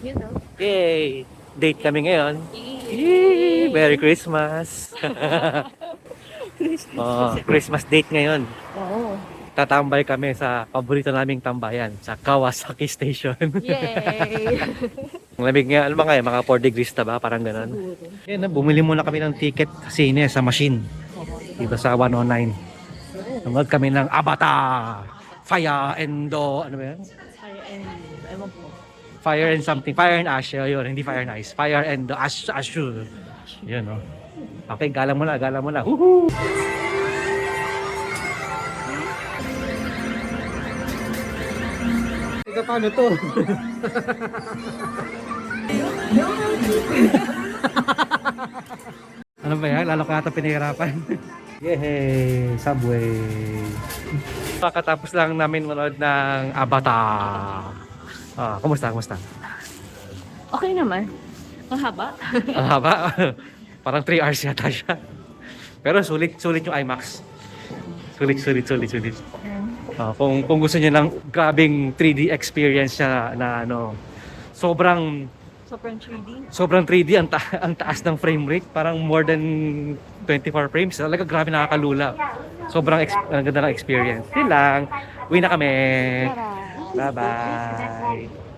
You know. Yay! Date kami ngayon. Yay! Yay! Merry Christmas! Oh, Christmas date ngayon. Oo. Tatambay kami sa paborito naming tambayan, sa Kawasaki Station. Yay! Ang lamig nga, ano ba nga, mga 4 degrees na ba? Parang ganun. Siguro. Yan, bumili muna kami ng ticket sa sine, sa machine. Dito sa 109. Nanood kami ng Avatar! Fire and ano ba yan? Fire and, ewan po. Fire and something. Fire and Ash. Yun, hindi Fire and Ice. Fire and Ash. Ashur. Yun, no? Okay, galang mo na, galang mo na. Woohoo! Ika, paano to? Ano ba yan? Lalo ka ata pinahirapan. Yehey! Subway! Pakatapos lang namin manood ng Avatar. Ah, kumusta? Kumusta? Okay naman. Ang haba. Ang haba. Parang 3 hours yata siya. Pero sulit yung IMAX. Sulit. Kung gusto niyo ng grabing 3D experience siya na ano, sobrang Sobrang 3D. ang taas ng frame rate, parang more than 24 frames. Talaga grabe, nakakalula. Ang ganda ng experience. Yun lang. Uwi na kami. Tara. Bye-bye.